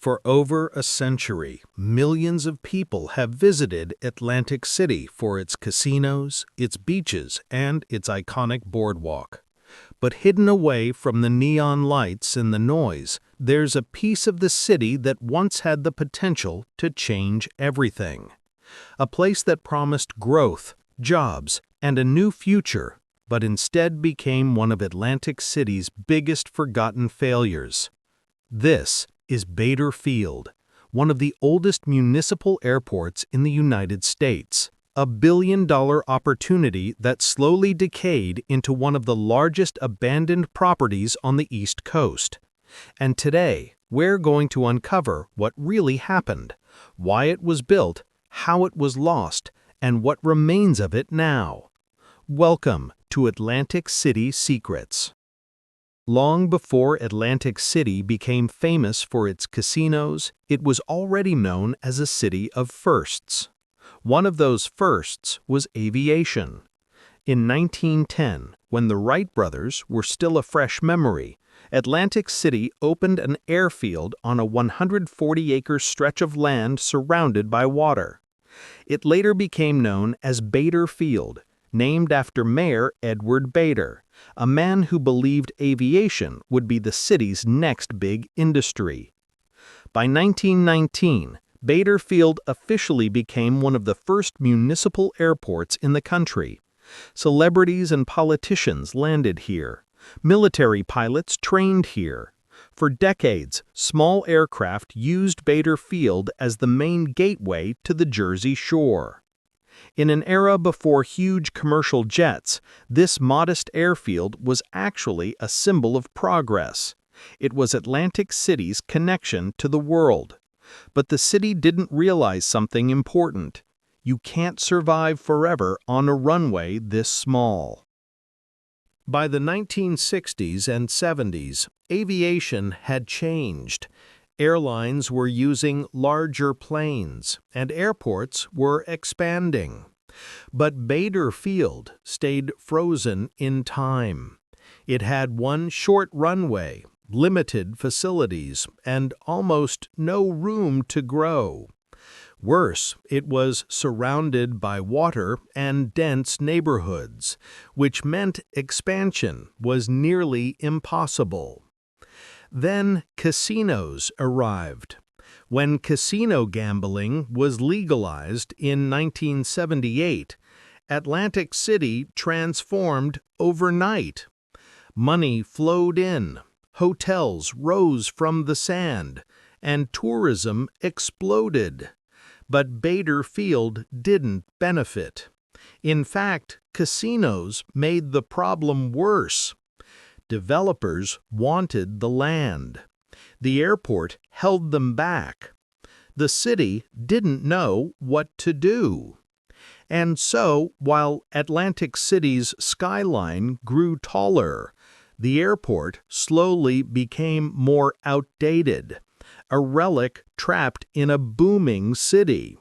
For over a century, millions of people have visited Atlantic City for its casinos, its beaches, and its iconic boardwalk. But hidden away from the neon lights and the noise, there's a piece of the city that once had the potential to change everything. A place that promised growth, jobs, and a new future, but instead became one of Atlantic City's biggest forgotten failures. This is Bader Field, one of the oldest municipal airports in the United States, a billion-dollar opportunity that slowly decayed into one of the largest abandoned properties on the East Coast. And today, we're going to uncover what really happened, why it was built, how it was lost, and what remains of it now. Welcome to Atlantic City Secrets. Long before Atlantic City became famous for its casinos, it was already known as a city of firsts. One of those firsts was aviation. In 1910, when the Wright brothers were still a fresh memory, Atlantic City opened an airfield on a 140-acre stretch of land surrounded by water. It later became known as Bader Field, named after Mayor Edward Bader, a man who believed aviation would be the city's next big industry. By 1919, Bader Field officially became one of the first municipal airports in the country. Celebrities and politicians landed here. Military pilots trained here. For decades, small aircraft used Bader Field as the main gateway to the Jersey Shore. In an era before huge commercial jets, this modest airfield was actually a symbol of progress. It was Atlantic City's connection to the world. But the city didn't realize something important. You can't survive forever on a runway this small. By the 1960s and 70s, aviation had changed. Airlines were using larger planes, and airports were expanding. But Bader Field stayed frozen in time. It had one short runway, limited facilities, and almost no room to grow. Worse, it was surrounded by water and dense neighborhoods, which meant expansion was nearly impossible. Then casinos arrived. When casino gambling was legalized in 1978, Atlantic City transformed overnight. Money flowed in, hotels rose from the sand, and tourism exploded. But Bader Field didn't benefit. In fact, casinos made the problem worse. Developers wanted the land. The airport held them back. The city didn't know what to do. And so, while Atlantic City's skyline grew taller, the airport slowly became more outdated, a relic trapped in a booming city.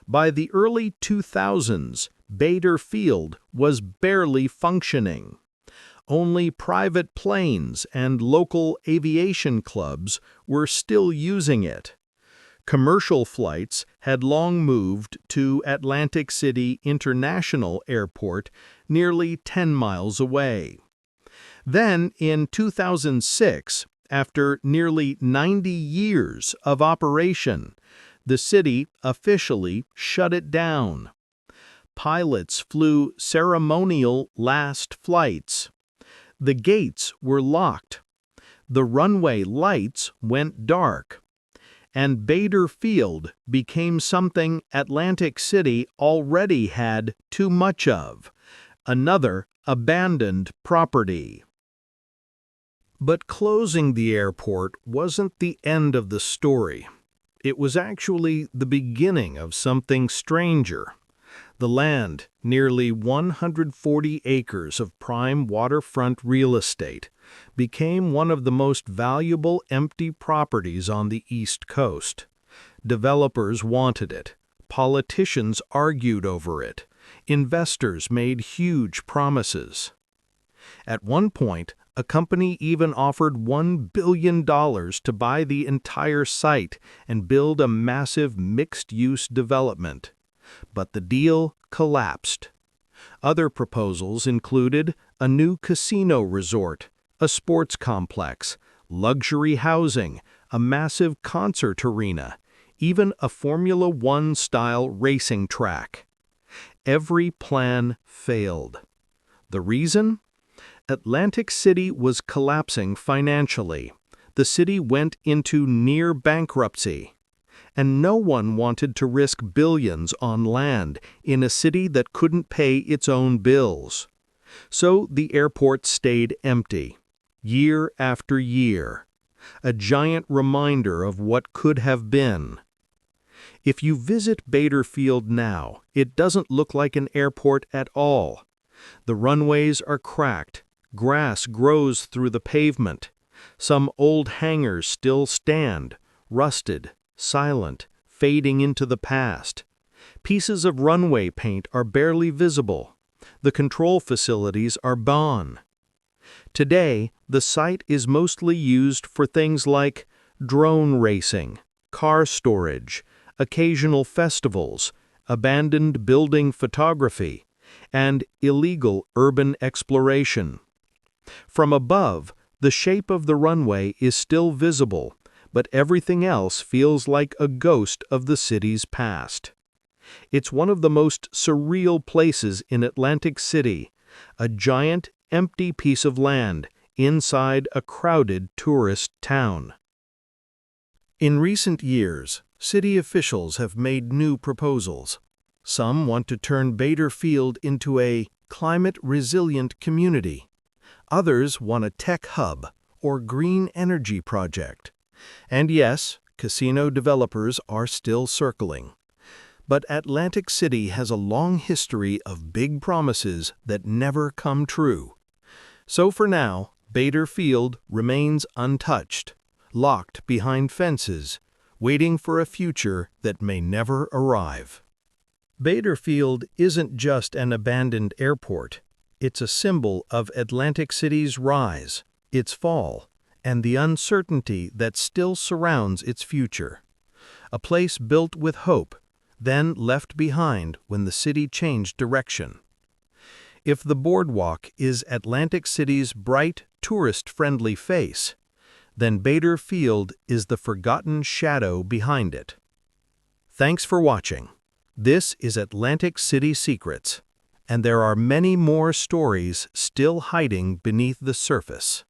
By the early 2000s, Bader Field was barely functioning. Only private planes and local aviation clubs were still using it. Commercial flights had long moved to Atlantic City International Airport, nearly 10 miles away. Then, in 2006, after nearly 90 years of operation, the city officially shut it down. Pilots flew ceremonial last flights. The gates were locked. The runway lights went dark. And Bader Field became something Atlantic City already had too much of, another abandoned property. But closing the airport wasn't the end of the story. It was actually the beginning of something stranger. The land, nearly 140 acres of prime waterfront real estate, became one of the most valuable empty properties on the East Coast. Developers wanted it. Politicians argued over it. Investors made huge promises. At one point, A company even offered $1 billion to buy the entire site and build a massive mixed-use development. But the deal collapsed. Other proposals included a new casino resort, a sports complex, luxury housing, a massive concert arena, even a Formula One-style racing track. Every plan failed. The reason? Atlantic City was collapsing financially. The city went into near bankruptcy. And no one wanted to risk billions on land in a city that couldn't pay its own bills. So the airport stayed empty, year after year, a giant reminder of what could have been. If you visit Baderfield now, it doesn't look like an airport at all. The runways are cracked, grass grows through the pavement. Some old hangars still stand, rusted, silent, fading into the past. Pieces of runway paint are barely visible. The control facilities are gone. Today, the site is mostly used for things like drone racing, car storage, occasional festivals, abandoned building photography, and illegal urban exploration. From above, the shape of the runway is still visible, but everything else feels like a ghost of the city's past. It's one of the most surreal places in Atlantic City, a giant, empty piece of land inside a crowded tourist town. In recent years, city officials have made new proposals. Some want to turn Baderfield into a climate-resilient community. Others want a tech hub or green energy project. And yes, casino developers are still circling. But Atlantic City has a long history of big promises that never come true. So for now, Baderfield remains untouched, locked behind fences, waiting for a future that may never arrive. Baderfield isn't just an abandoned airport. It's a symbol of Atlantic City's rise, its fall, and the uncertainty that still surrounds its future. A place built with hope, then left behind when the city changed direction. If the boardwalk is Atlantic City's bright, tourist-friendly face, then Baderfield is the forgotten shadow behind it. Thanks for watching. This is Atlantic City Secrets, and there are many more stories still hiding beneath the surface.